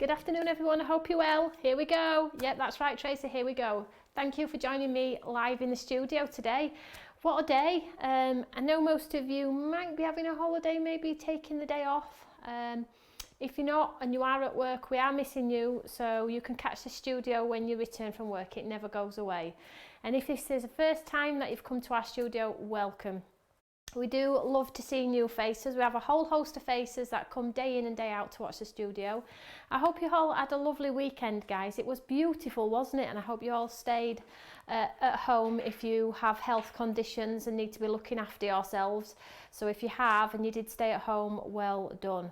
Good afternoon everyone, I hope you're well. Here we go. Yep, that's right Tracy, here we go. Thank you for joining me live in the studio today. What a day. I know most of you might be having a holiday, maybe taking the day off. If you're not and you are at work, we are missing you, so you can catch the studio when you return from work. It never goes away. And if this is the first time that you've come to our studio, welcome. We do love to see new faces. We have a whole host of faces that come day in and day out to watch the studio. I hope you all had a lovely weekend, guys. It was beautiful, wasn't it? And I hope you all stayed at home if you have health conditions and need to be looking after yourselves. So if you have and you did stay at home, well done.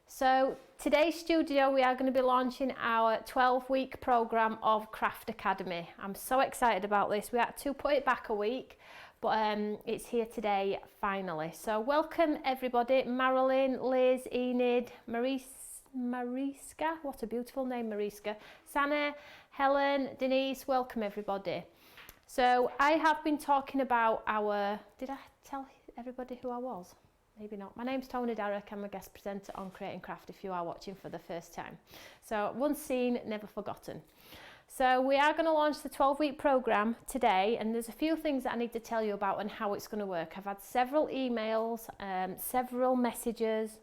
So today's studio, we are going to be launching our 12-week program of Craft Academy. I'm so excited about this. We had to put it back a week, but it's here today finally. So welcome everybody, Marilyn, Liz, Enid, Mariska, what a beautiful name, Mariska, Sana, Helen, Denise, welcome everybody. So I have been talking about did I tell everybody who I was? Maybe not. My name's Tony Darrick. I'm a guest presenter on Creating Craft if you are watching for the first time. So once seen, never forgotten. So we are going to launch the 12-week program today, and there's a few things that I need to tell you about and how it's going to work. I've had several emails, several messages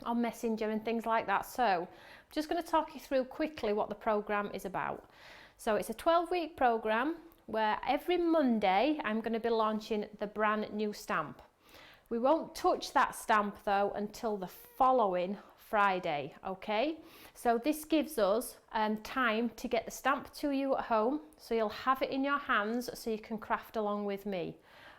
on Messenger and things like that. So I'm just going to talk you through quickly what the program is about. So it's a 12-week program where every Monday I'm going to be launching the brand new stamp. We won't touch that stamp though until the following Friday, okay? So this gives us time to get the stamp to you at home, so you'll have it in your hands so you can craft along with me,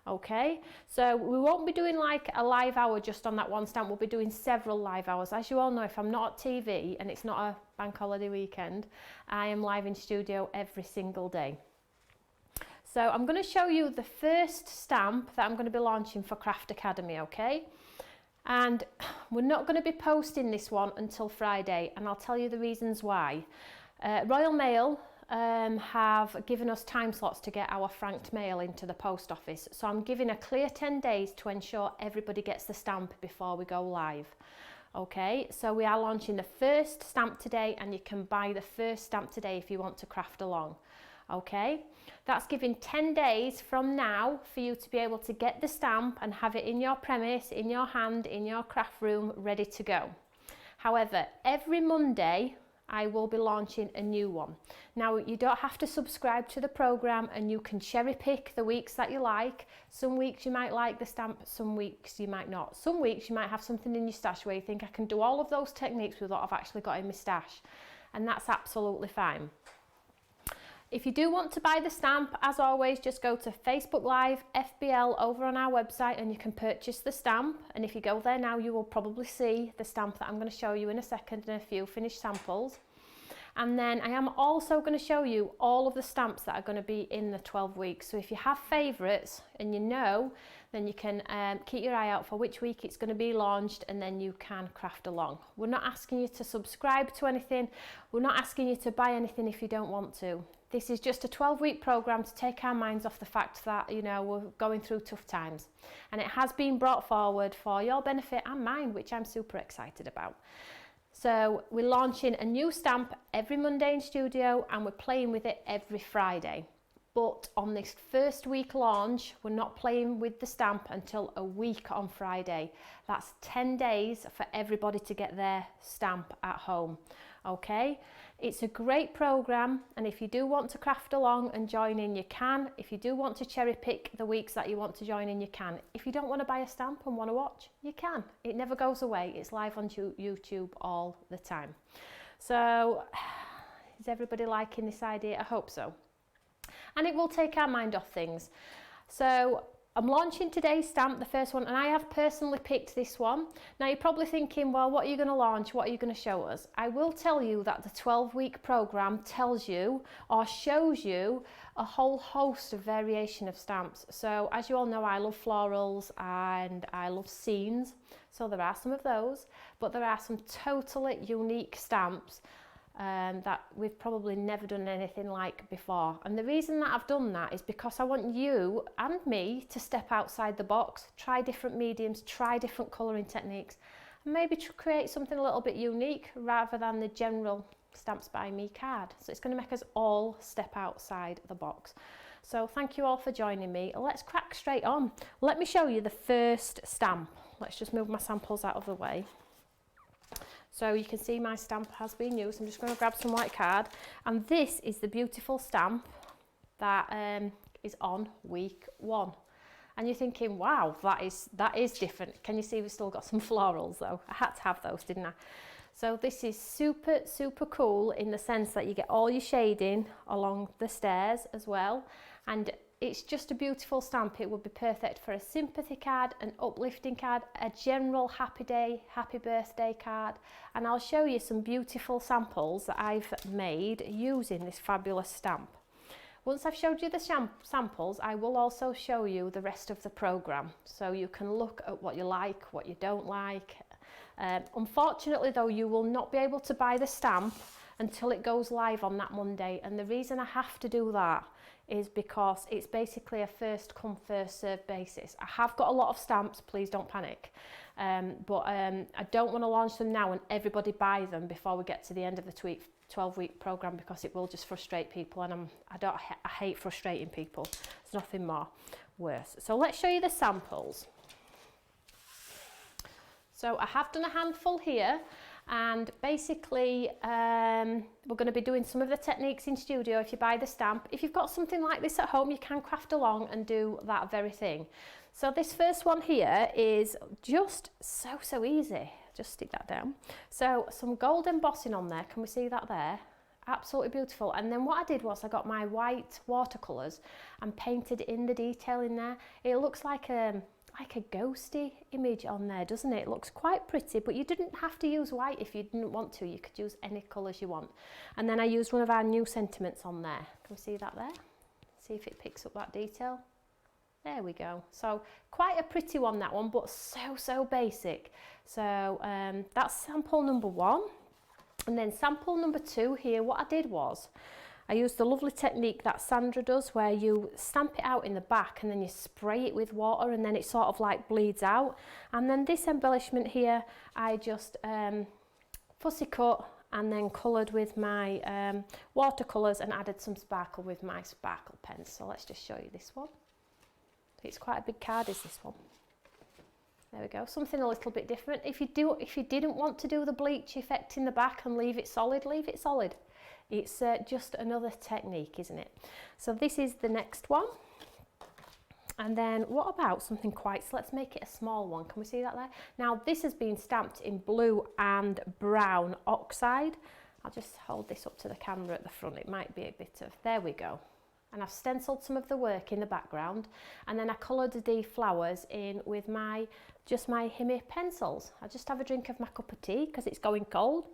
okay? So we won't be doing like a live hour just on that one stamp, we'll be doing several live hours. As you all know, if I'm not at TV and it's not a bank holiday weekend, I am live in studio every single day. So I'm going to show you the first stamp that I'm going to be launching for Craft Academy, okay? And we're not going to be posting this one until Friday, and I'll tell you the reasons why. Royal Mail have given us time slots to get our franked mail into the post office. So I'm giving a clear 10 days to ensure everybody gets the stamp before we go live. Okay, so we are launching the first stamp today, and you can buy the first stamp today if you want to craft along. Okay, that's giving 10 days from now for you to be able to get the stamp and have it in your premise, in your hand, in your craft room, ready to go. However, every Monday I will be launching a new one. Now, you don't have to subscribe to the program, and you can cherry pick the weeks that you like. Some weeks you might like the stamp, some weeks you might not. Some weeks you might have something in your stash where you think I can do all of those techniques with what I've actually got in my stash, and that's absolutely fine. If you do want to buy the stamp, as always, just go to Facebook Live, FBL over on our website, and you can purchase the stamp. And if you go there now, you will probably see the stamp that I'm going to show you in a second and a few finished samples. And then I am also going to show you all of the stamps that are going to be in the 12 weeks. So if you have favourites and you know, then you can keep your eye out for which week it's going to be launched, and then you can craft along. We're not asking you to subscribe to anything. We're not asking you to buy anything if you don't want to. This is just a 12-week program to take our minds off the fact that, you know, we're going through tough times. And it has been brought forward for your benefit and mine, which I'm super excited about. So we're launching a new stamp every Monday in studio, and we're playing with it every Friday. But on this first week launch, we're not playing with the stamp until a week on Friday. That's 10 days for everybody to get their stamp at home. Okay, it's a great program, and if you do want to craft along and join in, you can. If you do want to cherry pick the weeks that you want to join in, you can. If you don't want to buy a stamp and want to watch, you can. It never goes away. It's live on YouTube all the time. So is everybody liking this idea? I hope so. And it will take our mind off things. So I'm launching today's stamp, the first one, and I have personally picked this one. Now you're probably thinking, well, what are you going to launch? What are you going to show us? I will tell you that the 12-week program tells you or shows you a whole host of variation of stamps. So as you all know, I love florals and I love scenes. So there are some of those, but there are some totally unique stamps that we've probably never done anything like before. And the reason that I've done that is because I want you and me to step outside the box, try different mediums, try different colouring techniques, maybe to create something a little bit unique rather than the general Stamps by Me card. So it's going to make us all step outside the box. So thank you all for joining me. Let's crack straight on. Let me show you the first stamp. Let's just move my samples out of the way. So you can see my stamp has been used. I'm just going to grab some white card, and this is the beautiful stamp that is on week 1. And you're thinking, wow, that is different. Can you see we've still got some florals though? I had to have those, didn't I? So this is super, super cool in the sense that you get all your shading along the stairs as well. And it's just a beautiful stamp. It would be perfect for a sympathy card, an uplifting card, a general happy day, happy birthday card. And I'll show you some beautiful samples that I've made using this fabulous stamp. Once I've showed you the samples, I will also show you the rest of the program, so you can look at what you like, what you don't like. Unfortunately though, you will not be able to buy the stamp until it goes live on that Monday, and the reason I have to do that is because it's basically a first come first served basis. I have got a lot of stamps, please don't panic, but I don't want to launch them now and everybody buy them before we get to the end of the 12-week program, because it will just frustrate people, and I hate frustrating people. There's nothing more worse. So let's show you the samples. So I have done a handful here, and basically we're going to be doing some of the techniques in studio if you buy the stamp. If you've got something like this at home, you can craft along and do that very thing. So this first one here is just so easy. Just stick that down. So some gold embossing on there, can we see that there? Absolutely beautiful. And then what I did was I got my white watercolours and painted in the detail in there. It looks like a ghosty image on there, doesn't it? It looks quite pretty, but you didn't have to use white if you didn't want to. You could use any colours you want. And then I used one of our new sentiments on there. Can we see that there? See if it picks up that detail. There we go. So quite a pretty one, that one, but so basic. So that's sample number 1. And then sample number 2 here, what I did was I used the lovely technique that Sandra does, where you stamp it out in the back and then you spray it with water, and then it sort of like bleeds out. And then this embellishment here, I just fussy cut and then coloured with my watercolours and added some sparkle with my sparkle pens. So let's just show you this one. It's quite a big card, is this one. There we go, something a little bit different. If you didn't want to do the bleach effect in the back and leave it solid, leave it solid. It's just another technique, isn't it? So this is the next one. And then what about something quite, so let's make it a small one. Can we see that there? Now this has been stamped in blue and brown oxide. I'll just hold this up to the camera at the front. It might be a bit of, there we go. And I've stenciled some of the work in the background, and then I coloured the flowers in with my Himi pencils. I just have a drink of my cup of tea because it's going cold.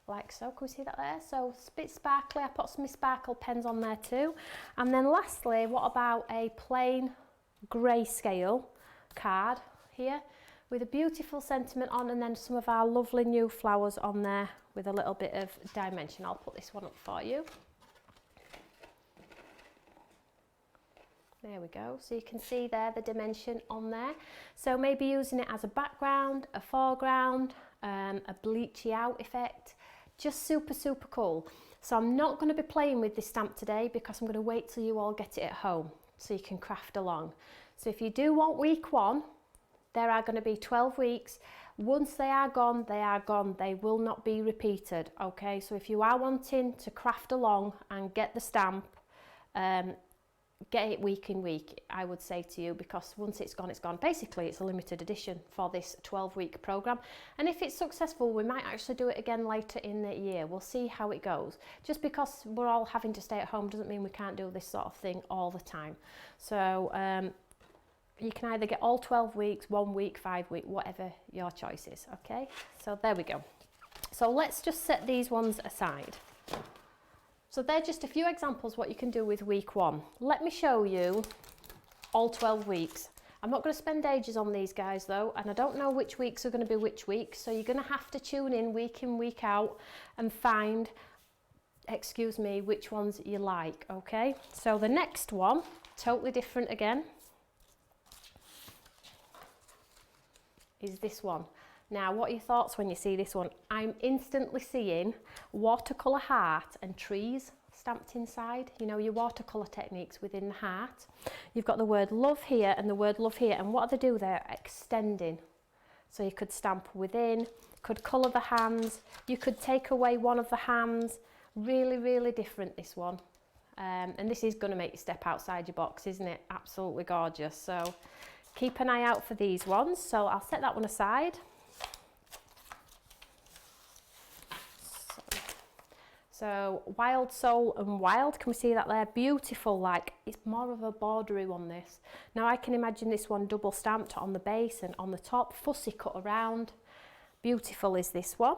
Like so, can we see that there? So it's a bit sparkly. I put some sparkle pens on there too. And then lastly, what about a plain grayscale card here with a beautiful sentiment on, and then some of our lovely new flowers on there with a little bit of dimension. I'll put this one up for you. There we go. So you can see there the dimension on there. So maybe using it as a background, a foreground, a bleachy out effect. Just super cool. So I'm not going to be playing with this stamp today because I'm going to wait till you all get it at home so you can craft along. So if you do want week 1, there are going to be 12 weeks. Once they are gone, they are gone. They will not be repeated, okay? So if you are wanting to craft along and get the stamp, get it week in week, I would say to you, because once it's gone, it's gone. Basically, it's a limited edition for this 12-week program. And if it's successful, we might actually do it again later in the year. We'll see how it goes. Just because we're all having to stay at home doesn't mean we can't do this sort of thing all the time. So you can either get all 12 weeks, 1 week, 5 weeks, whatever your choice is, okay? So there we go. So let's just set these ones aside. So they're just a few examples what you can do with week 1. Let me show you all 12 weeks. I'm not going to spend ages on these guys though, and I don't know which weeks are going to be which weeks, so you're going to have to tune in, week out, and find, excuse me, which ones you like, okay? So the next one, totally different again. is this one. Now, what are your thoughts when you see this one? I'm instantly seeing watercolour heart and trees stamped inside. You know, your watercolour techniques within the heart. You've got the word love here and the word love here, and what do they do? They're extending. So you could stamp within, could colour the hands, you could take away one of the hands. Really, really different, this one. And this is going to make you step outside your box, isn't it? Absolutely gorgeous. So keep an eye out for these ones. So I'll set that one aside. So Wild Soul and Wild, can we see that there? Beautiful, like it's more of a bordery one, this. Now I can imagine this one double stamped on the base and on the top, fussy cut around. Beautiful is this one.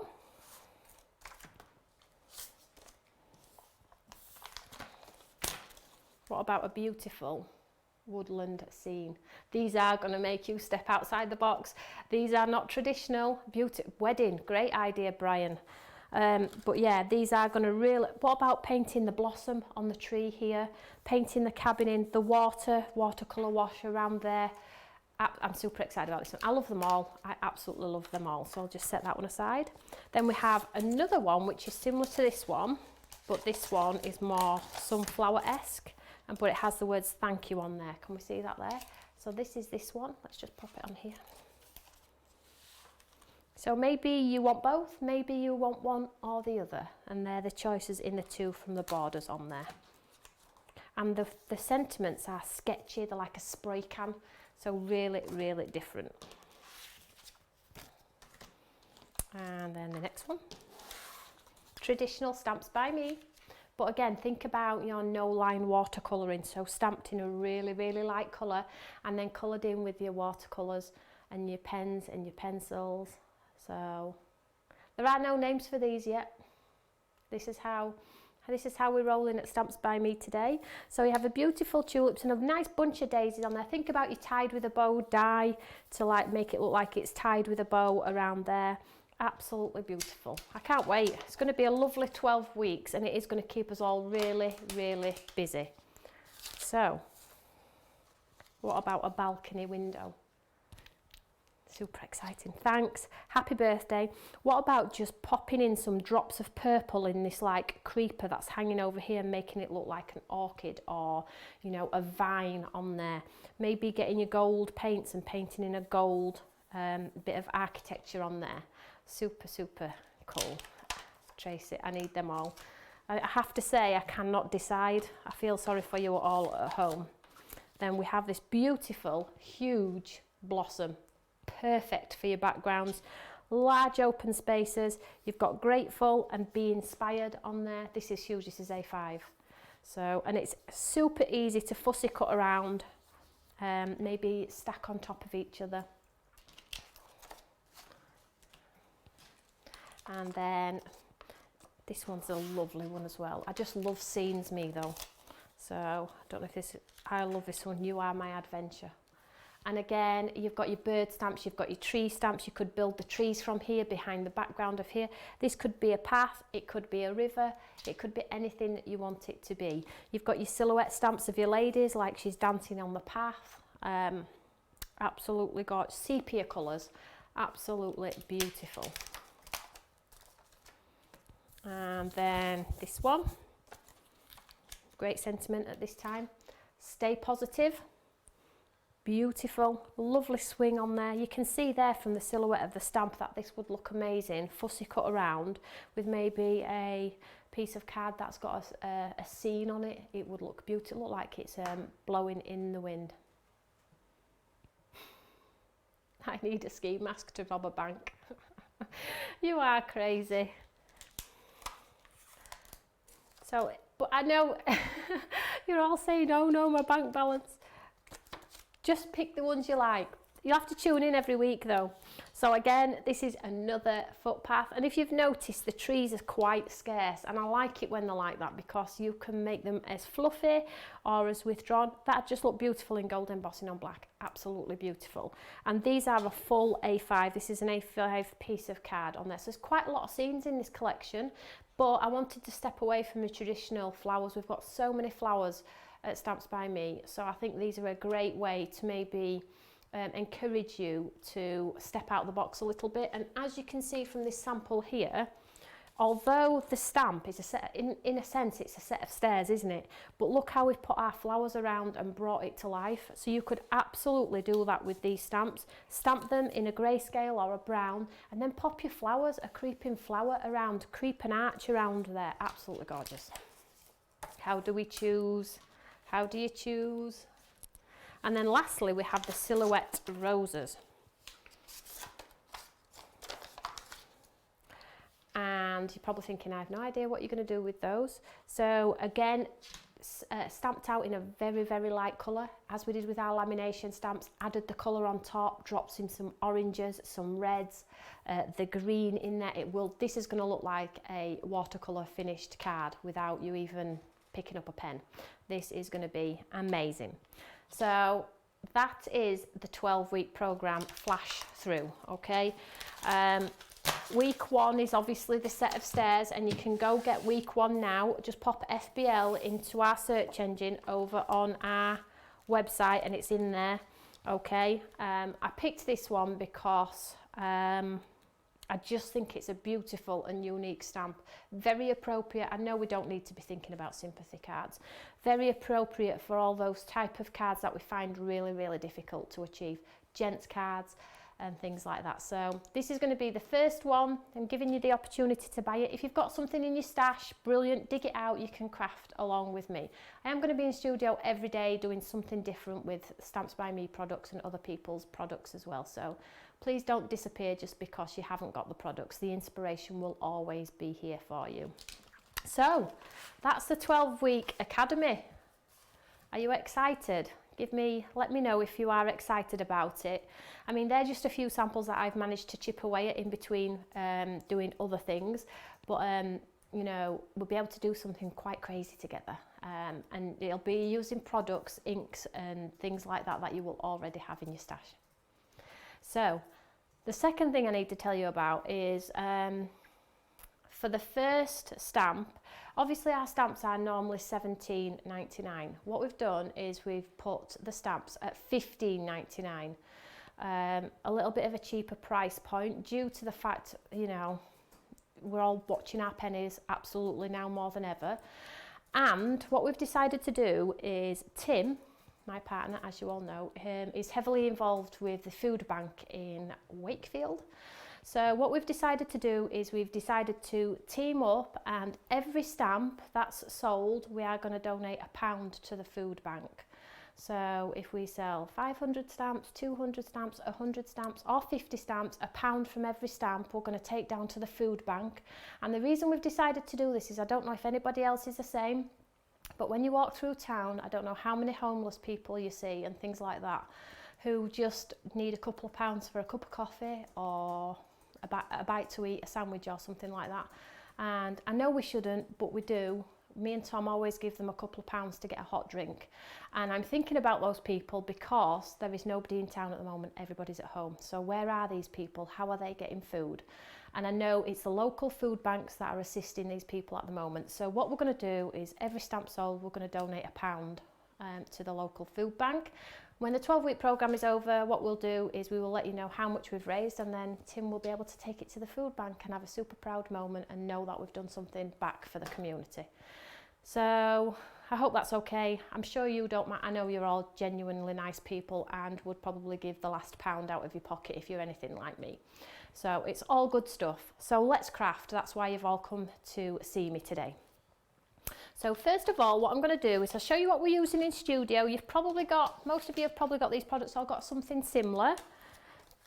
What about a beautiful woodland scene? These are going to make you step outside the box. These are not traditional. Wedding, great idea, Brian. But yeah, these are going to really... What about painting the blossom on the tree here? Painting the cabin in, the watercolour wash around there. I'm super excited about this one. I love them all. I absolutely love them all. So I'll just set that one aside. Then we have another one which is similar to this one, but this one is more sunflower-esque, but it has the words thank you on there. Can we see that there? So this is this one. Let's just pop it on here. So maybe you want both, maybe you want one or the other, and they're the choices in the two from the borders on there. And the sentiments are sketchy, they're like a spray can, so really, really different. And then the next one, traditional stamps by me. But again, think about your no-line watercolouring, so stamped in a really, really light colour, and then coloured in with your watercolours and your pens and your pencils. So there are no names for these yet. This is how we're rolling at Stamps by Me today. So we have a beautiful tulips and a nice bunch of daisies on there. Think about your tied with a bow die to like make it look like it's tied with a bow around there. Absolutely beautiful. I can't wait. It's going to be a lovely 12 weeks and it is going to keep us all really, really busy. So what about a balcony window? Super exciting. Thanks. Happy birthday. What about just popping in some drops of purple in this like creeper that's hanging over here, making it look like an orchid or, you know, a vine on there. Maybe getting your gold paints and painting in a gold bit of architecture on there. Super, super cool. Tracy, I need them all. I have to say I cannot decide. I feel sorry for you all at home. Then we have this beautiful, huge blossom. Perfect for your backgrounds, large open spaces. You've got grateful and be inspired on there. This is huge, this is A5. So, and it's super easy to fussy cut around, maybe stack on top of each other. And then this one's a lovely one as well. I just love scenes, me though. So I don't know if this, I love this one, You Are My Adventure. And again, you've got your bird stamps, you've got your tree stamps. You could build the trees from here behind the background of here. This could be a path, it could be a river, it could be anything that you want it to be. You've got your silhouette stamps of your ladies, like she's dancing on the path. Absolutely gorgeous. Sepia colours, absolutely beautiful. And then this one, great sentiment at this time. Stay positive. Beautiful, lovely swing on there. You can see there from the silhouette of the stamp that this would look amazing, fussy cut around with maybe a piece of card that's got a scene on it. It would look beautiful, look like it's blowing in the wind. I need a ski mask to rob a bank. You are crazy. So, but I know you're all saying, oh no, my bank balance. Just pick the ones you like. You'll have to tune in every week though. So again, this is another footpath. And if you've noticed, the trees are quite scarce. And I like it when they're like that because you can make them as fluffy or as withdrawn. That just look beautiful in gold embossing on black. Absolutely beautiful. And these are a full A5. This is an A5 piece of card on there. So there's quite a lot of scenes in this collection. But I wanted to step away from the traditional flowers. We've got so many flowers at Stamps by Me, so I think these are a great way to maybe encourage you to step out of the box a little bit. And as you can see from this sample here, although the stamp is a set, in a sense it's a set of stairs, isn't it? But look how we've put our flowers around and brought it to life. So you could absolutely do that with these stamps. Stamp them in a grayscale or a brown, and then pop your flowers, a creeping flower around, creep an arch around there. Absolutely gorgeous. How do we choose? How do you choose? And then lastly, we have the silhouette roses. And you're probably thinking, I have no idea what you're going to do with those. So again, stamped out in a very, very light colour, as we did with our lamination stamps. Added the colour on top, dropped in some oranges, some reds, the green in there. This is going to look like a watercolour finished card without you even picking up a pen. This is going to be amazing. So that is the 12-week program flash through, okay? Week 1 is obviously the set of stairs, and you can go get week 1 now. Just pop FBL into our search engine over on our website and it's in there, okay? I picked this one because I just think it's a beautiful and unique stamp. Very appropriate. I know we don't need to be thinking about sympathy cards. Very appropriate for all those type of cards that we find really, really difficult to achieve. Gents cards and things like that. So this is going to be the first one. I'm giving you the opportunity to buy it. If you've got something in your stash, brilliant, dig it out, you can craft along with me. I am going to be in studio every day doing something different with Stamps by Me products and other people's products as well. So please don't disappear just because you haven't got the products. The inspiration will always be here for you. So that's the 12-week academy. Are you excited? Let me know if you are excited about it. I mean, they're just a few samples that I've managed to chip away at in between doing other things, but you know, we'll be able to do something quite crazy together, and it'll be using products, inks and things like that that you will already have in your stash. So the second thing I need to tell you about is for the first stamp, obviously our stamps are normally $17.99. What we've done is we've put the stamps at $15.99, a little bit of a cheaper price point due to the fact, you know, we're all watching our pennies absolutely now more than ever. And what we've decided to do is Tim, my partner, as you all know, is heavily involved with the food bank in Wakefield. So what we've decided to do is we've decided to team up, and every stamp that's sold, we are going to donate £1 to the food bank. So if we sell 500 stamps, 200 stamps, 100 stamps or 50 stamps, £1 from every stamp we're going to take down to the food bank. And the reason we've decided to do this is, I don't know if anybody else is the same, but when you walk through town, I don't know how many homeless people you see and things like that who just need a couple of pounds for a cup of coffee or a bite to eat, a sandwich or something like that. And I know we shouldn't, but we do. Me and Tom always give them a couple of pounds to get a hot drink. And I'm thinking about those people because there is nobody in town at the moment. Everybody's at home. So where are these people? How are they getting food? And I know it's the local food banks that are assisting these people at the moment. So what we're going to do is every stamp sold, we're going to donate £1 to the local food bank. When the 12-week program is over, what we'll do is we will let you know how much we've raised, and then Tim will be able to take it to the food bank and have a super proud moment and know that we've done something back for the community. So I hope that's okay. I'm sure you don't mind. I know you're all genuinely nice people and would probably give the last £1 out of your pocket if you're anything like me. So it's all good stuff. So let's craft. That's why you've all come to see me today. So first of all, what I'm going to do is I'll show you what we're using in studio. Most of you have probably got these products or got something similar.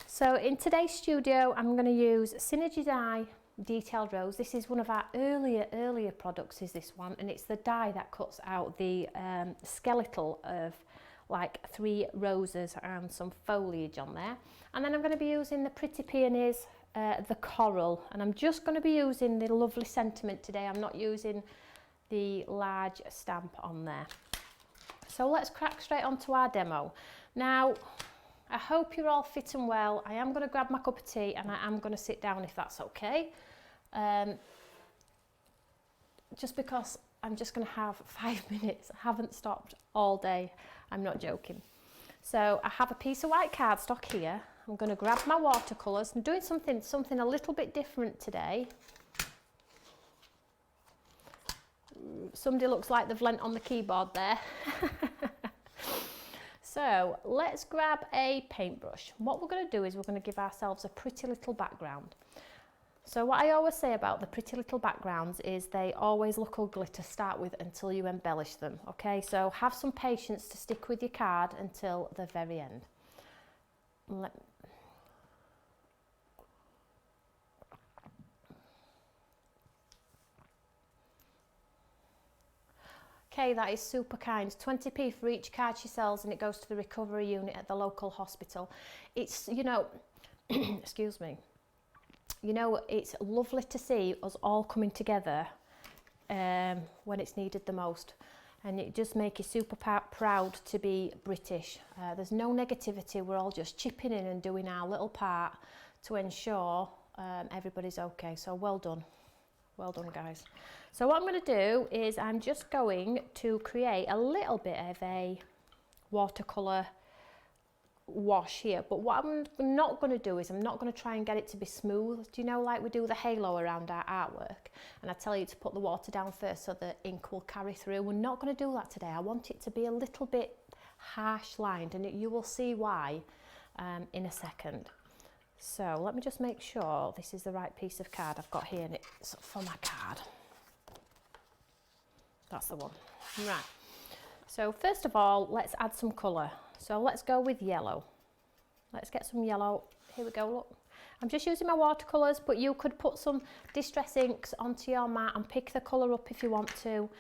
So in today's studio, I'm going to use Synergy Die Detailed Rose. This is one of our earlier products, is this one, and it's the die that cuts out the skeletal of like 3 roses and some foliage on there. And then I'm going to be using the Pretty Peonies, the coral, and I'm just going to be using the lovely sentiment today. I'm not using the large stamp on there. So let's crack straight onto our demo. Now, I hope you're all fit and well. I am going to grab my cup of tea and I am going to sit down if that's okay. Just because I'm just going to have 5 minutes. I haven't stopped all day. I'm not joking. So I have a piece of white cardstock here. I'm going to grab my watercolours. I'm doing something a little bit different today. Somebody looks like they've lent on the keyboard there. So let's grab a paintbrush. What we're going to do is we're going to give ourselves a pretty little background. So what I always say about the pretty little backgrounds is they always look ugly to start with until you embellish them. Okay, so have some patience to stick with your card until the very end. Okay, that is super kind. 20p for each card she sells, and it goes to the recovery unit at the local hospital. It's, you know, excuse me, you know, it's lovely to see us all coming together when it's needed the most. And it just makes you super proud to be British. There's no negativity, we're all just chipping in and doing our little part to ensure everybody's okay. So well done guys. So what I'm going to do is I'm just going to create a little bit of a watercolour wash here, but what I'm not going to do is I'm not going to try and get it to be smooth. Do you know, like we do the halo around our artwork, and I tell you to put the water down first so the ink will carry through? We're not going to do that today. I want it to be a little bit harsh lined, and you will see why in a second. So let me just make sure this is the right piece of card I've got here, and it's for my card. That's the one. Right. So first of all, let's add some colour. So let's go with yellow. Let's get some yellow. Here we go, look. I'm just using my watercolours, but you could put some distress inks onto your mat and pick the colour up if you want to.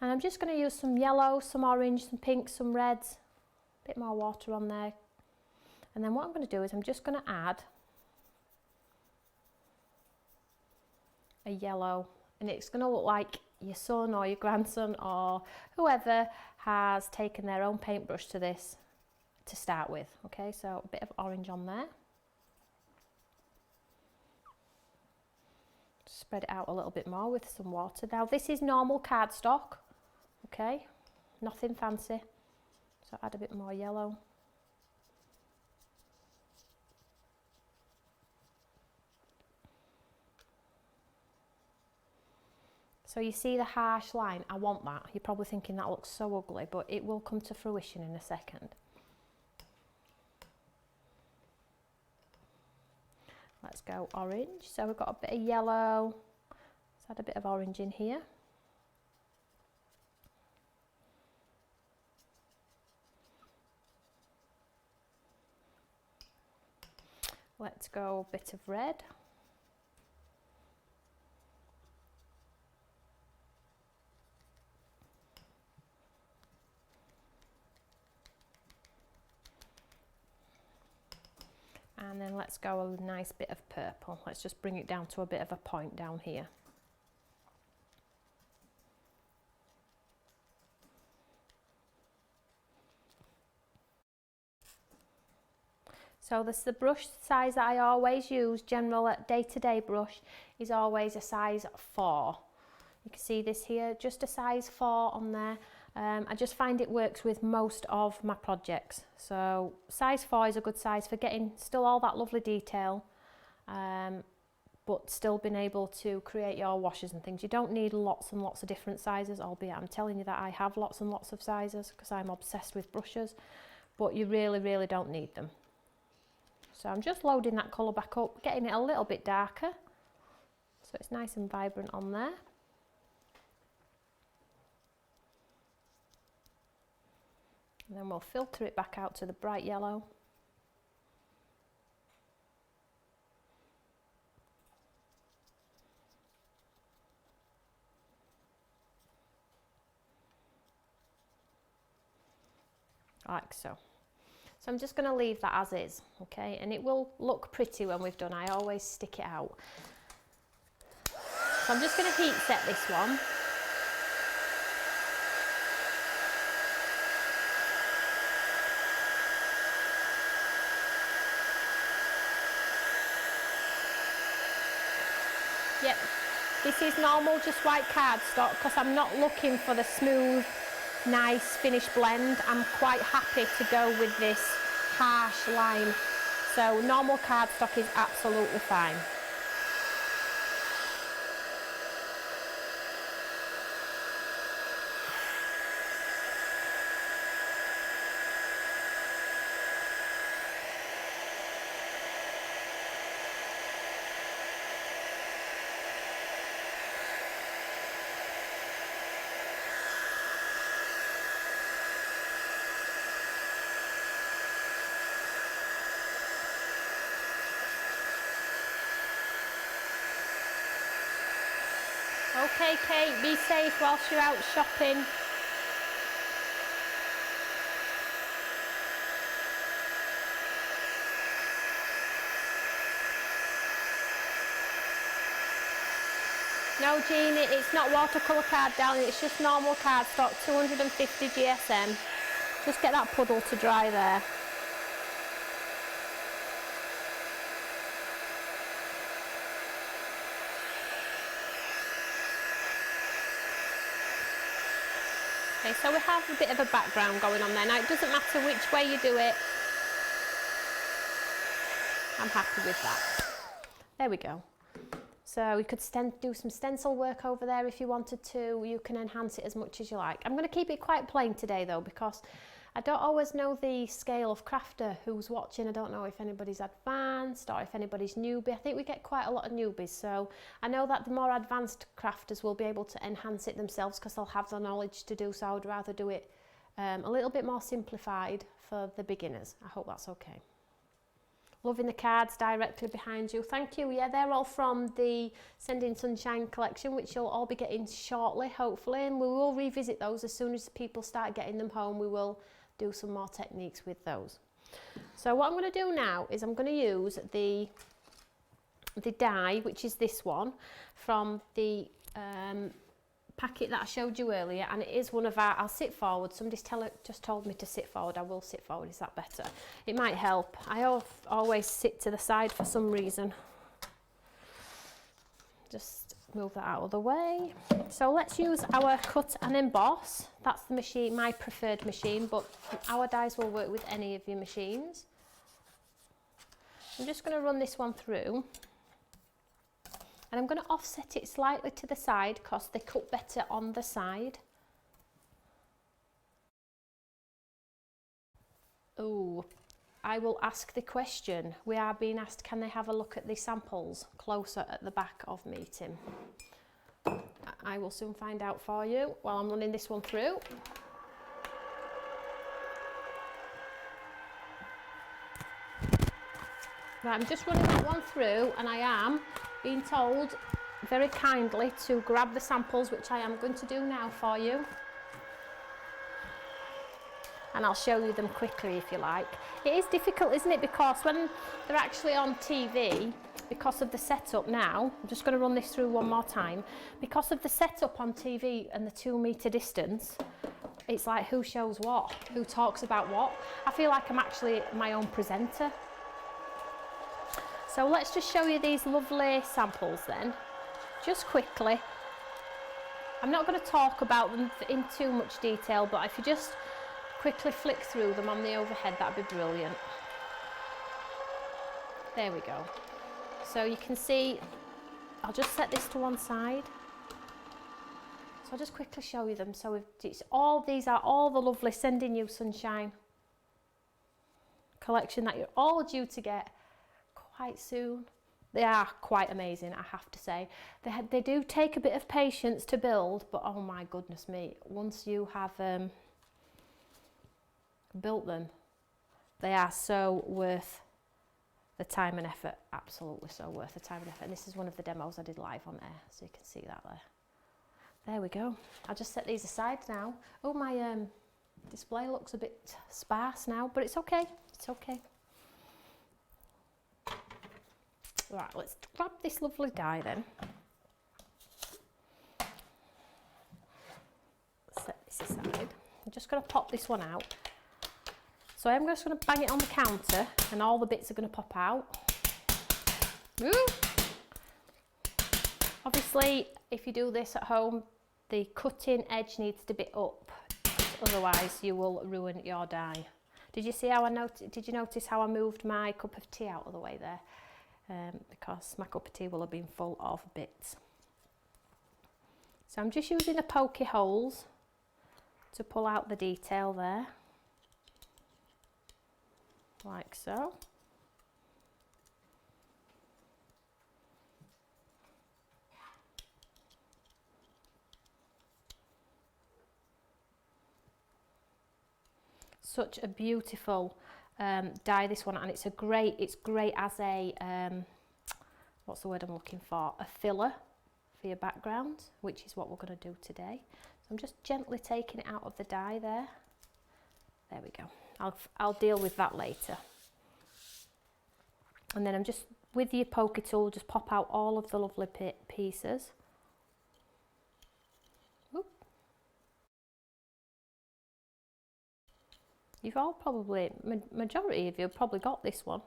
And I'm just going to use some yellow, some orange, some pink, some reds. A bit more water on there. And then what I'm going to do is I'm just going to add a yellow. And it's going to look like your son or your grandson or whoever has taken their own paintbrush to this to start with. Okay, so a bit of orange on there. Spread it out a little bit more with some water. Now this is normal cardstock, okay, nothing fancy. So add a bit more yellow. So you see the harsh line, I want that. You're probably thinking that looks so ugly, but it will come to fruition in a second. Let's go orange. So we've got a bit of yellow. Let's add a bit of orange in here. Let's go a bit of red. And then let's go a nice bit of purple. Let's just bring it down to a bit of a point down here. So this is the brush size that I always use. General day-to-day brush is always a size 4. You can see this here, just a size 4 on there. I just find it works with most of my projects. So size 4 is a good size for getting still all that lovely detail, but still being able to create your washes and things. You don't need lots and lots of different sizes, albeit I'm telling you that I have lots and lots of sizes because I'm obsessed with brushes, but you really, really don't need them. So I'm just loading that colour back up, getting it a little bit darker, so it's nice and vibrant on there. And then we'll filter it back out to the bright yellow. Like so. So I'm just going to leave that as is, okay? And it will look pretty when we've done. I always stick it out. So I'm just going to heat set this one. Yep, this is normal, just white cardstock, because I'm not looking for the smooth nice finished blend, I'm quite happy to go with this harsh lime. So normal cardstock is absolutely fine. Okay, Kate, be safe whilst you're out shopping. No, Jeannie, it's not watercolour card, darling, it's just normal cardstock, 250 GSM. Just get that puddle to dry there. Okay, so we have a bit of a background going on there. Now, it doesn't matter which way you do it. I'm happy with that. There we go. So you could do some stencil work over there if you wanted to. You can enhance it as much as you like. I'm going to keep it quite plain today though, because I don't always know the scale of crafter who's watching. I don't know if anybody's advanced or if anybody's newbie. I think we get quite a lot of newbies, so I know that the more advanced crafters will be able to enhance it themselves because they'll have the knowledge to do so. I would rather do it a little bit more simplified for the beginners. I hope that's okay. Loving the cards directly behind you. Thank you. Yeah, they're all from the Sending Sunshine collection, which you'll all be getting shortly, hopefully. And we will revisit those as soon as people start getting them home. We will do some more techniques with those. So what I'm going to do now is I'm going to use the die, which is this one, from the packet that I showed you earlier, and it is one of our, I'll sit forward, somebody's just told me to sit forward, I will sit forward, is that better? It might help. I always sit to the side for some reason. Just move that out of the way. So let's use our cut and emboss. That's the machine, my preferred machine, but our dies will work with any of your machines. I'm just going to run this one through. And I'm going to offset it slightly to the side because they cut better on the side. Oh, I will ask the question. We are being asked, can they have a look at the samples closer at the back of meeting? I will soon find out for you while I'm running this one through. Right, I'm just running that one through, and I am being told very kindly to grab the samples, which I am going to do now for you. And I'll show you them quickly if you like. It is difficult, isn't it? Because when they're actually on TV, because of the setup now, I'm just going to run this through one more time. Because of the setup on TV and the 2 metre distance, it's like who shows what, who talks about what. I feel like I'm actually my own presenter. So let's just show you these lovely samples then, just quickly. I'm not going to talk about them in too much detail, but if you just quickly flick through them on the overhead, that'd be brilliant. There we go. So you can see, I'll just set this to one side. So I'll just quickly show you them. So these are all the lovely Sending You Sunshine collection that you're all due to get quite soon. They are quite amazing, I have to say. They do take a bit of patience to build, but oh my goodness me, once you have built them, they are so worth the time and effort. Absolutely so worth the time and effort. And this is one of the demos I did live on air, so you can see that there. There we go. I'll just set these aside now. Oh, my display looks a bit sparse now, but it's okay. It's okay. Right, let's grab this lovely die then. Set this aside. I'm just going to pop this one out. So I'm just going to bang it on the counter and all the bits are going to pop out. Woo! Obviously, if you do this at home, the cutting edge needs to be up otherwise you will ruin your die. Did you see how did you notice how I moved my cup of tea out of the way there? Because my cup of tea will have been full of bits. So I'm just using the pokey holes to pull out the detail there, like so. Such a beautiful die, this one, and it's great as a what's the word I'm looking for, a filler for your background, which is what we're going to do today. So I'm just gently taking it out of the die there. There we go. I'll deal with that later. And then I'm just, with your poker tool, just pop out all of the lovely pieces. Oop. You've all probably, majority of you have probably got this one.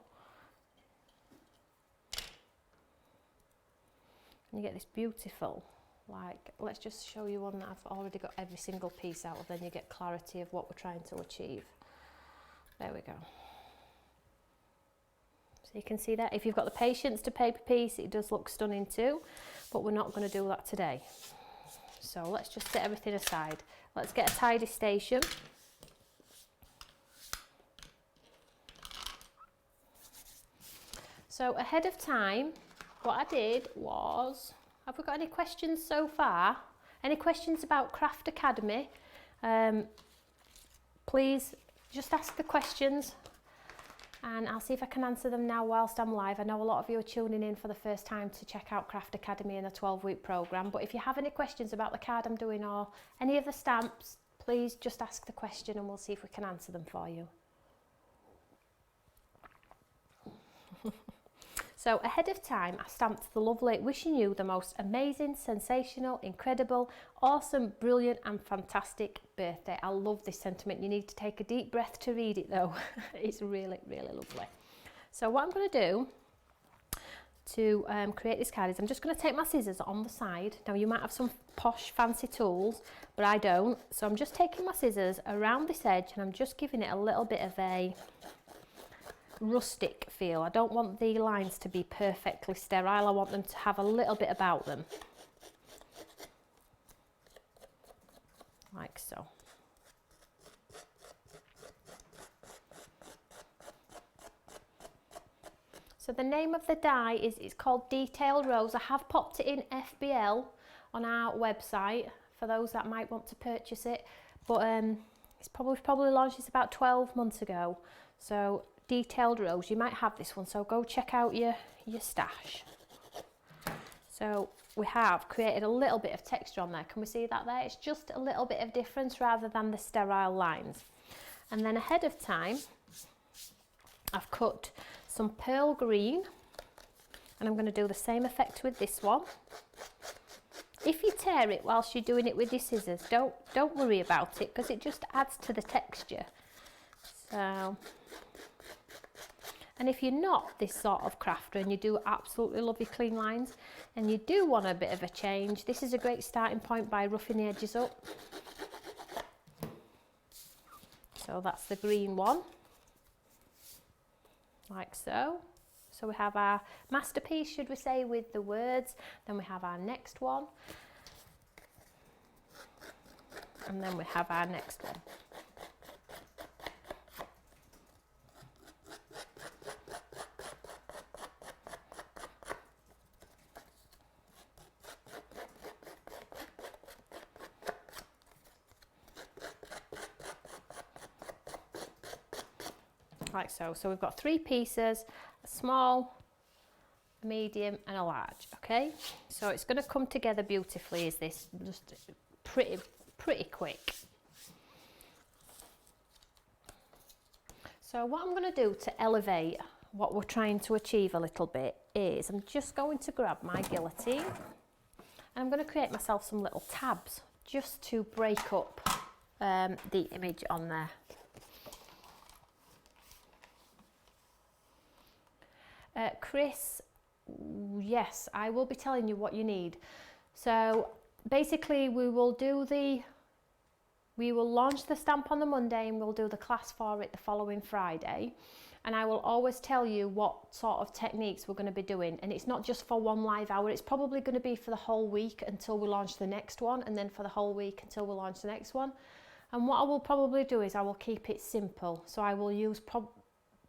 And you get this beautiful, like, let's just show you one that I've already got every single piece out of, then you get clarity of what we're trying to achieve. There we go. So you can see that if you've got the patience to paper piece, it does look stunning too, but we're not going to do that today. So let's just set everything aside. Let's get a tidy station. So ahead of time, what I did was, have we got any questions so far? Any questions about Craft Academy? Please just ask the questions and I'll see if I can answer them now whilst I'm live. I know a lot of you are tuning in for the first time to check out Craft Academy in a 12-week programme, but if you have any questions about the card I'm doing or any of the stamps, please just ask the question and we'll see if we can answer them for you. So ahead of time, I stamped the lovely wishing you the most amazing, sensational, incredible, awesome, brilliant and fantastic birthday. I love this sentiment. You need to take a deep breath to read it though. It's really, really lovely. So what I'm going to do to create this card is I'm just going to take my scissors on the side. Now you might have some posh fancy tools, but I don't. So I'm just taking my scissors around this edge and I'm just giving it a little bit of a rustic feel. I don't want the lines to be perfectly sterile. I want them to have a little bit about them. Like so. So the name of the die is, it's called Detailed Rose. I have popped it in FBL on our website for those that might want to purchase it, but it's probably launched, it's about 12 months ago. So Detailed Rose, you might have this one, so go check out your stash. So we have created a little bit of texture on there. Can we see that there? It's just a little bit of difference rather than the sterile lines. And then ahead of time, I've cut some pearl green, and I'm going to do the same effect with this one. If you tear it whilst you're doing it with your scissors, don't worry about it, because it just adds to the texture. So, and if you're not this sort of crafter and you do absolutely love your clean lines and you do want a bit of a change, this is a great starting point by roughing the edges up. So that's the green one, like so. So we have our masterpiece, should we say, with the words. Then we have our next one. And then we have our next one. Like so. So we've got 3 pieces, a small, a medium and a large. Okay, so it's going to come together beautifully, is this, just pretty quick. So what I'm going to do to elevate what we're trying to achieve a little bit is I'm just going to grab my guillotine and I'm going to create myself some little tabs just to break up the image on there. Chris, yes, I will be telling you what you need. So basically we will do the We will launch the stamp on the Monday and we'll do the class for it the following Friday. And I will always tell you what sort of techniques we're going to be doing. And it's not just for one live hour, it's probably going to be for the whole week until we launch the next one, and then for the whole week until we launch the next one. And what I will probably do is I will keep it simple. So I will use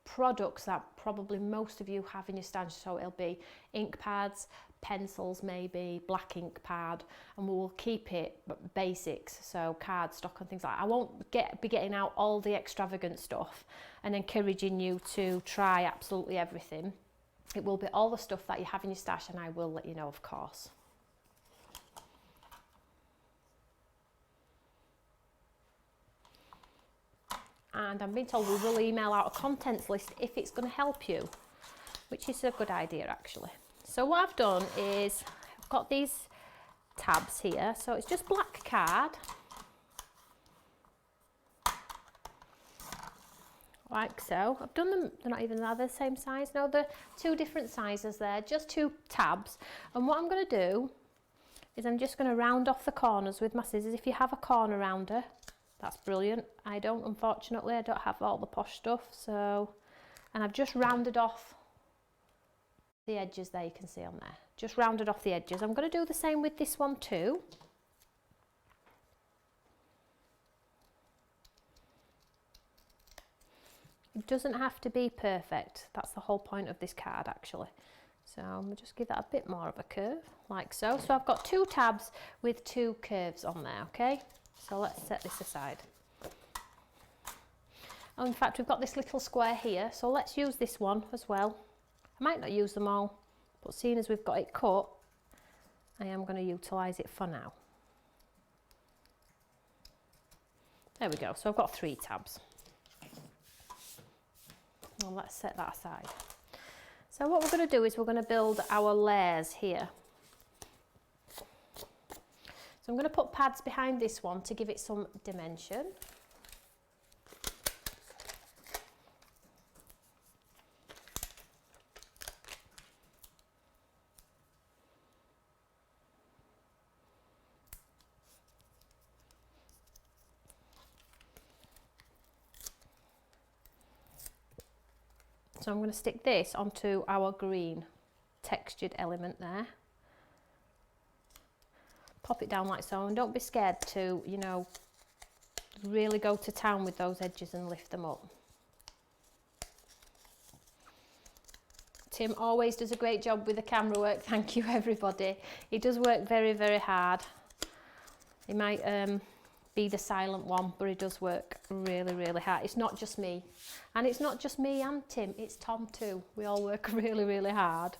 products that probably most of you have in your stash. So it'll be ink pads, pencils, maybe black ink pad, and we will keep it basics, so cardstock and things like that. I won't be getting out all the extravagant stuff and encouraging you to try absolutely everything. It will be all the stuff that you have in your stash, and I will let you know, of course. And I'm being told we will email out a contents list if it's going to help you, which is a good idea actually. So what I've done is I've got these tabs here, so it's just black card, like so. I've done them, they're not even the same size, no, they're two different sizes there, just two tabs. And what I'm going to do is I'm just going to round off the corners with my scissors. If you have a corner rounder, that's brilliant. I don't, unfortunately, I don't have all the posh stuff, so, and I've just rounded off the edges there, you can see on there, just rounded off the edges. I'm going to do the same with this one too. It doesn't have to be perfect, that's the whole point of this card actually. So I'm going to just give that a bit more of a curve, like so. So I've got two tabs with two curves on there, okay? So let's set this aside. Oh, in fact, we've got this little square here, so let's use this one as well. I might not use them all, but seeing as we've got it cut, I am going to utilise it for now. There we go, so I've got 3 tabs. Well, let's set that aside. So what we're going to do is we're going to build our layers here. So I'm going to put pads behind this one to give it some dimension. So I'm going to stick this onto our green textured element there. Pop it down like so, and don't be scared to, you know, really go to town with those edges and lift them up. Tim always does a great job with the camera work. Thank you everybody. He does work very, very hard. He might be the silent one, but he does work really, really hard. It's not just me. And it's not just me and Tim, it's Tom too. We all work really, really hard.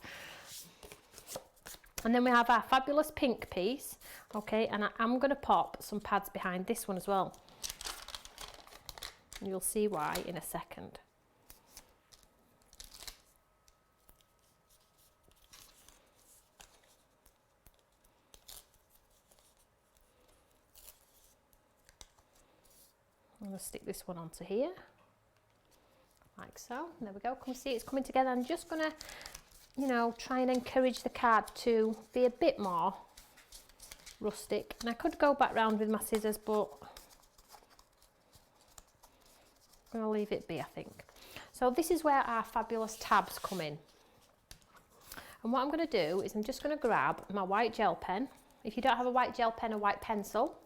And then we have our fabulous pink piece. Okay, and I'm going to pop some pads behind this one as well. And you'll see why in a second. I'm going to stick this one onto here, like so. And there we go. Come see, it's coming together. I'm just going to, you know, try and encourage the card to be a bit more rustic. And I could go back round with my scissors, but I'm going to leave it be, I think. So this is where our fabulous tabs come in. And what I'm going to do is I'm just going to grab my white gel pen. If you don't have a white gel pen, a white pencil.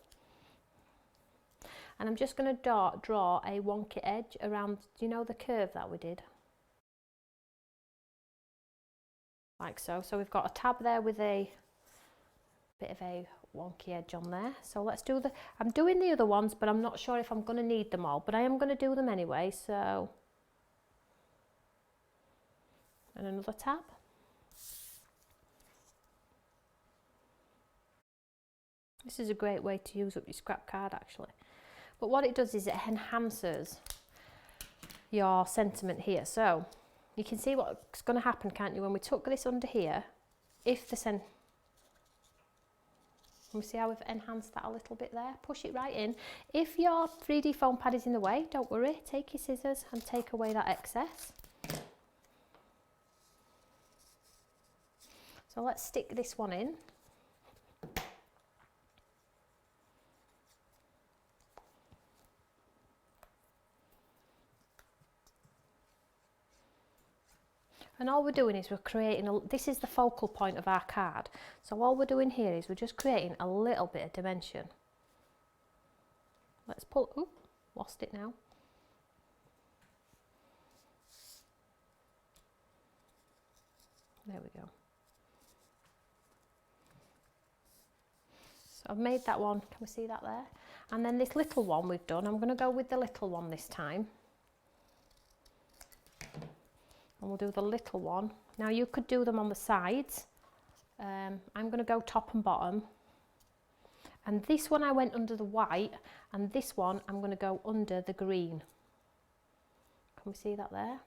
And I'm just going to draw a wonky edge around, do you know the curve that we did? Like so. So we've got a tab there with a bit of a wonky edge on there. So let's do the, I'm doing the other ones, but I'm not sure if I'm going to need them all, but I am going to do them anyway. So, and another tab. This is a great way to use up your scrap card actually. But what it does is it enhances your sentiment here. So you can see what's going to happen, can't you? When we tuck this under here, if the we see how we've enhanced that a little bit there. Push it right in. If your 3D foam pad is in the way, don't worry. Take your scissors and take away that excess. So let's stick this one in. And all we're doing is we're creating, this is the focal point of our card. So all we're doing here is we're just creating a little bit of dimension. Let's pull, ooh, lost it now. There we go. So I've made that one, can we see that there? And then this little one we've done, I'm going to go with the little one this time. And we'll do the little one. Now you could do them on the sides. I'm going to go top and bottom. And this one I went under the white, and this one I'm going to go under the green. Can we see that there?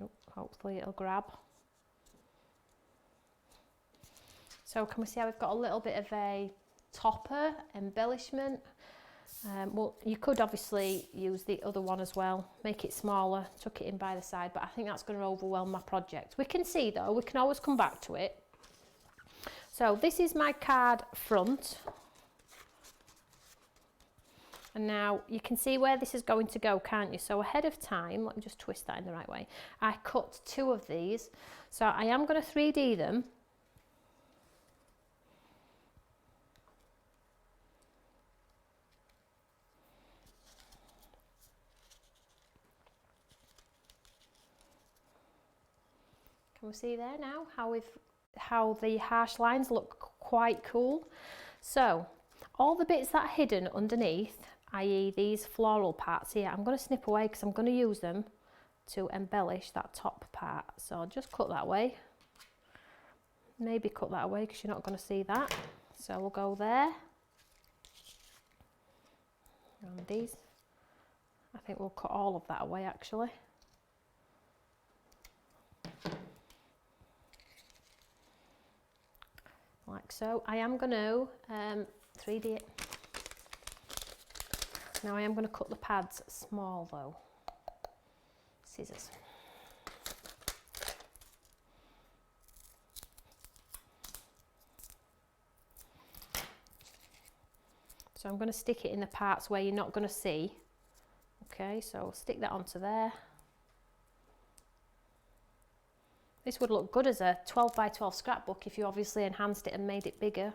Oh, hopefully it'll grab. So can we see how we've got a little bit of a topper, embellishment? Well, you could obviously use the other one as well, make it smaller, tuck it in by the side, but I think that's going to overwhelm my project. We can see though, we can always come back to it. So this is my card front. And now you can see where this is going to go, can't you? So ahead of time, let me just twist that in the right way. I cut 2 of these. So I am going to 3D them. Can we see there now how the harsh lines look quite cool? So all the bits that are hidden underneath, i.e. these floral parts here, I'm going to snip away because I'm going to use them to embellish that top part. So I'll just cut that away. Maybe cut that away because you're not going to see that. So we'll go there. And these, I think we'll cut all of that away actually. Like so. I am going to 3D it. Now I am going to cut the pads small though. Scissors. So I'm going to stick it in the parts where you're not going to see. Okay, so I'll stick that onto there. This would look good as a 12 by 12 scrapbook if you obviously enhanced it and made it bigger.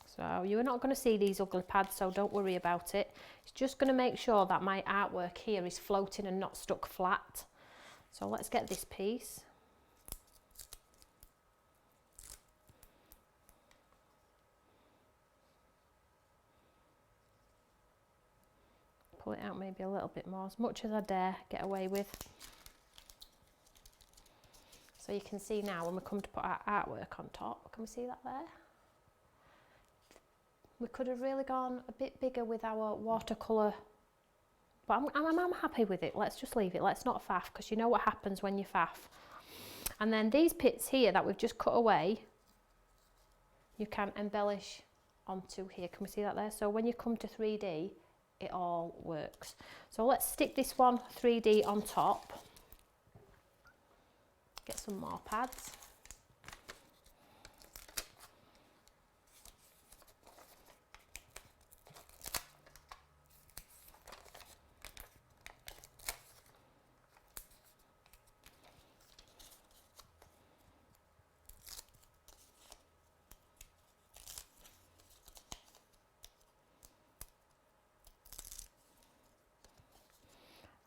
So you're not going to see these ugly pads, so don't worry about it. It's just going to make sure that my artwork here is floating and not stuck flat. So let's get this piece. Pull it out maybe a little bit more, as much as I dare get away with. So you can see now when we come to put our artwork on top, can we see that there? We could have really gone a bit bigger with our watercolour, but I'm happy with it. Let's just leave it. Let's not faff, because you know what happens when you faff. And then these bits here that we've just cut away, you can embellish onto here. Can we see that there? So when you come to 3D, it all works. So let's stick this one 3D on top. Get some more pads.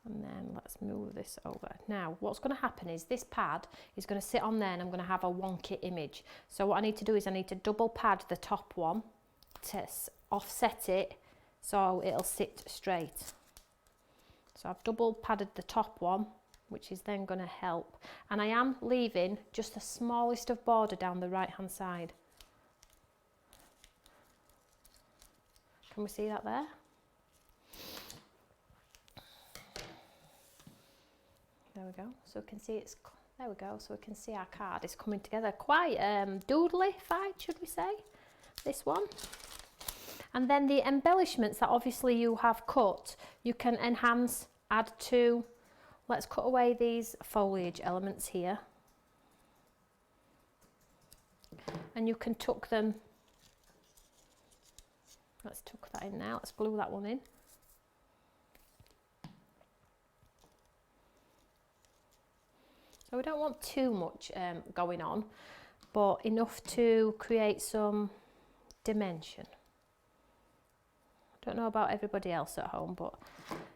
And then let's move this over. Now what's going to happen is this pad is going to sit on there and I'm going to have a wonky image. So what I need to do is I need to double pad the top one to offset it so it'll sit straight. So I've double padded the top one, which is then going to help. And I am leaving just the smallest of border down the right hand side. Can we see that there? There we go. So we can see it's, there we go. So we can see our card is coming together quite doodly-fied, should we say, this one. And then the embellishments that obviously you have cut, you can enhance, add to. Let's cut away these foliage elements here. And you can tuck them Let's tuck that in now. Let's glue that one in. So we don't want too much going on, but enough to create some dimension. I don't know about everybody else at home, but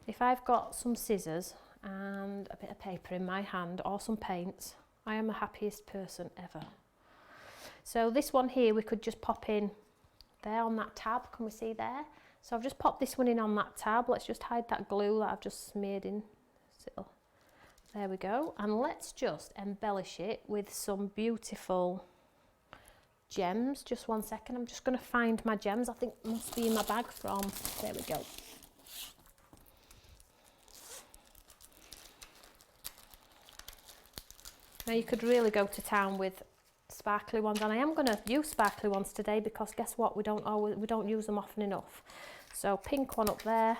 if I've got some scissors and a bit of paper in my hand or some paints, I am the happiest person ever. So this one here we could just pop in there on that tab. Can we see there? So I've just popped this one in on that tab. Let's just hide that glue that I've just smeared in. There we go. And let's just embellish it with some beautiful gems. Just one second, I'm just going to find my gems. I think it must be in my bag from, there we go. Now you could really go to town with sparkly ones, and I am going to use sparkly ones today because guess what, we don't use them often enough. So pink one up there.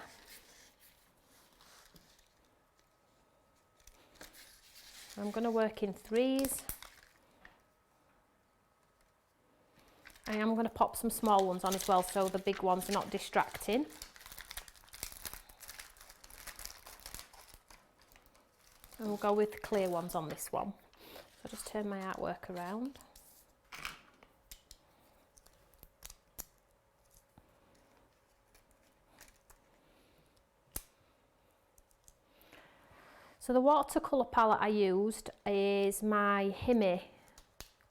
I'm going to work in threes. I am going to pop some small ones on as well so the big ones are not distracting. And we'll go with the clear ones on this one. So I'll just turn my artwork around. So the watercolour palette I used is my Himi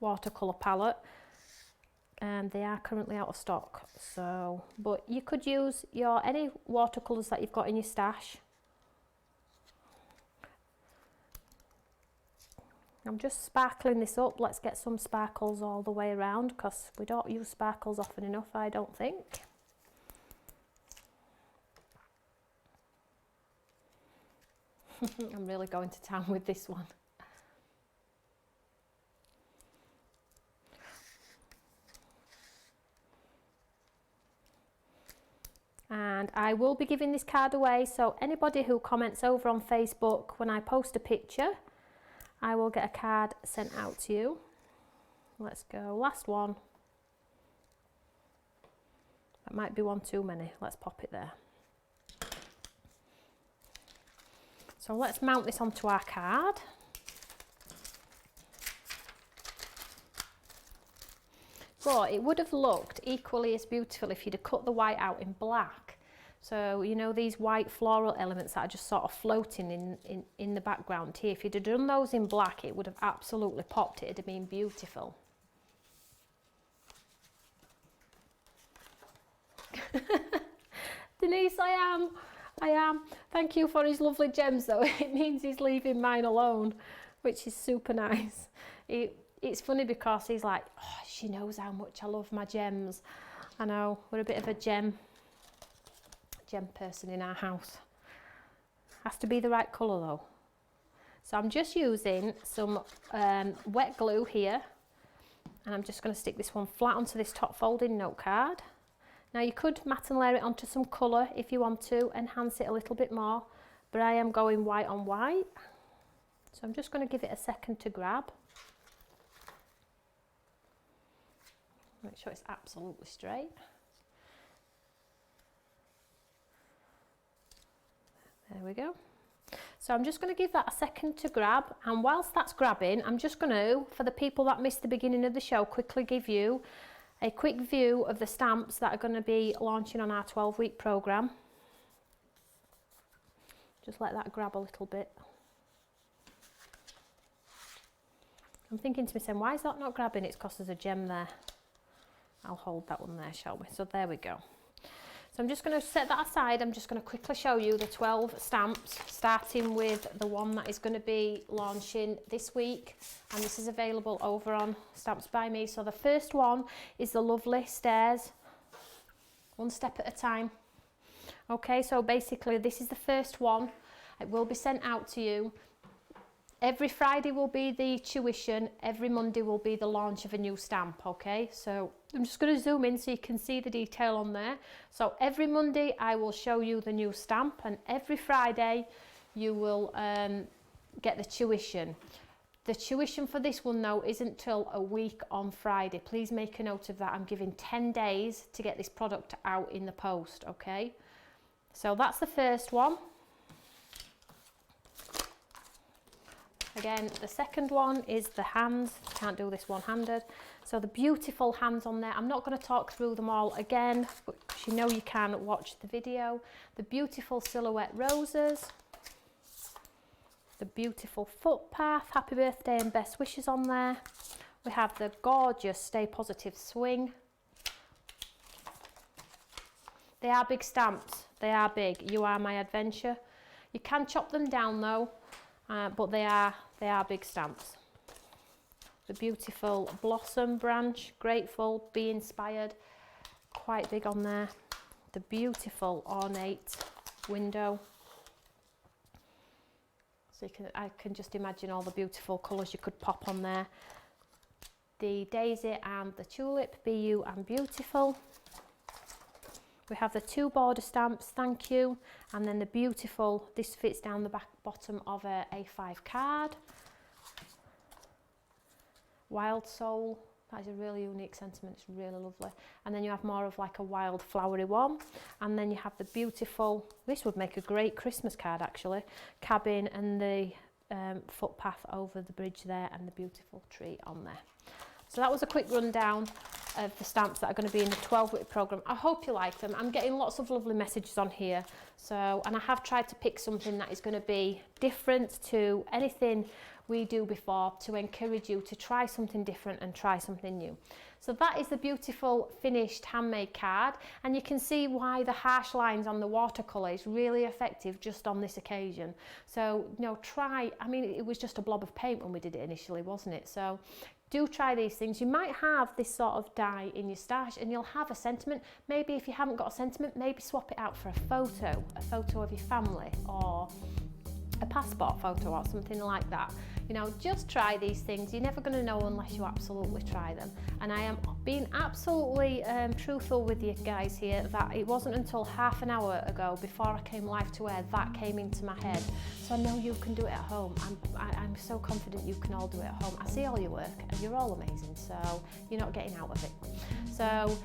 watercolour palette. And they are currently out of stock, so but you could use your any watercolours that you've got in your stash. I'm just sparkling this up. Let's get some sparkles all the way around because we don't use sparkles often enough, I don't think. I'm really going to town with this one. And I will be giving this card away, so anybody who comments over on Facebook when I post a picture, I will get a card sent out to you. Let's go, last one. That might be one too many. Let's pop it there. So let's mount this onto our card. But it would have looked equally as beautiful if you'd have cut the white out in black. So, you know, these white floral elements that are just sort of floating in the background here. If you'd have done those in black, it would have absolutely popped. It would have been beautiful. Denise, I am. Thank you for his lovely gems though. It means he's leaving mine alone, which is super nice. It's funny because he's like, oh, she knows how much I love my gems. I know, we're a bit of a gem person in our house. Has to be the right colour though. So I'm just using some wet glue here, and I'm just going to stick this one flat onto this top folding note card. Now you could mat and layer it onto some colour if you want to enhance it a little bit more, but I am going white on white. So I'm just going to give it a second to grab. Make sure it's absolutely straight. There we go. So I'm just going to give that a second to grab, and whilst that's grabbing, I'm just going to, for the people that missed the beginning of the show, quickly give you a quick view of the stamps that are going to be launching on our 12-week programme. Just let that grab a little bit. I'm thinking to myself, why is that not grabbing? It's because there's a gem there. I'll hold that one there, shall we? So there we go. So I'm just going to set that aside. I'm just going to quickly show you the 12 stamps, starting with the one that is going to be launching this week. And this is available over on Stamps by Me. So the first one is the lovely stairs, one step at a time. Okay, so basically this is the first one. It will be sent out to you. Every Friday will be the tuition, every Monday will be the launch of a new stamp, okay? So I'm just going to zoom in so you can see the detail on there. So every Monday I will show you the new stamp, and every Friday you will get the tuition. The tuition for this one though isn't till a week on Friday. Please make a note of that. I'm giving 10 days to get this product out in the post, okay? So that's the first one. Again, the second one is the hands. Can't do this one-handed. So the beautiful hands on there. I'm not going to talk through them all again, but you know you can watch the video. The beautiful silhouette roses. The beautiful footpath, happy birthday and best wishes on there. We have the gorgeous Stay Positive swing. They are big stamps, they are big. You Are My Adventure. You can chop them down though, but they are big stamps. The beautiful Blossom branch, Grateful, Be Inspired, quite big on there. The beautiful ornate window. So I can just imagine all the beautiful colours you could pop on there. The daisy and the tulip, Be You and Beautiful. We have the 2 border stamps, Thank You, and then the beautiful, this fits down the bottom of a A5 card. Wild Soul, that is a really unique sentiment, it's really lovely. And then you have more of like a wild flowery one. And then you have the beautiful, this would make a great Christmas card actually, Cabin and the footpath over the bridge there and the beautiful tree on there. So that was a quick rundown of the stamps that are going to be in the 12-week programme. I hope you like them. I'm getting lots of lovely messages on here. So, and I have tried to pick something that is going to be different to anything we do before, to encourage you to try something different and try something new. So that is the beautiful finished handmade card, and you can see why the harsh lines on the watercolour is really effective just on this occasion. So, you know, try, I mean, it was just a blob of paint when we did it initially, wasn't it? So do try these things. You might have this sort of die in your stash and you'll have a sentiment. Maybe if you haven't got a sentiment, maybe swap it out for a photo of your family, or a passport photo or something like that. You know, just try these things. You're never going to know unless you absolutely try them. And I am being absolutely truthful with you guys here, that it wasn't until half an hour ago before I came live to air that came into my head. So I know you can do it at home. I'm so confident you can all do it at home. I see all your work and you're all amazing, so you're not getting out of it. So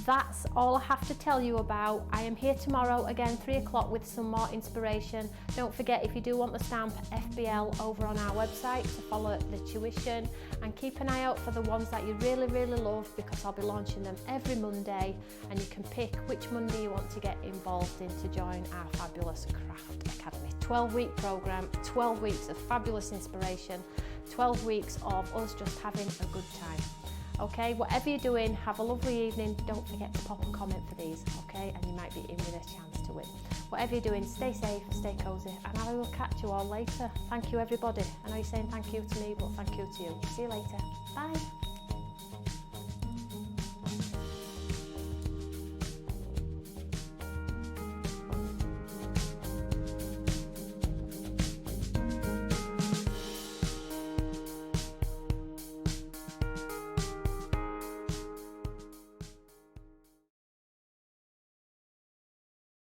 that's all I have to tell you about. I am here tomorrow again 3 o'clock with some more inspiration. Don't forget, if you do want the stamp, FBL over on our website to follow the tuition, and keep an eye out for the ones that you really love, because I'll be launching them every Monday, and you can pick which Monday you want to get involved in to join our fabulous Craft Academy. 12-week programme, 12 weeks of fabulous inspiration, 12 weeks of us just having a good time. Okay, whatever you're doing, have a lovely evening. Don't forget to pop a comment for these, okay? And you might be in with a chance to win. Whatever you're doing, stay safe, stay cosy, and I will catch you all later. Thank you, everybody. I know you're saying thank you to me, but thank you to you. See you later. Bye.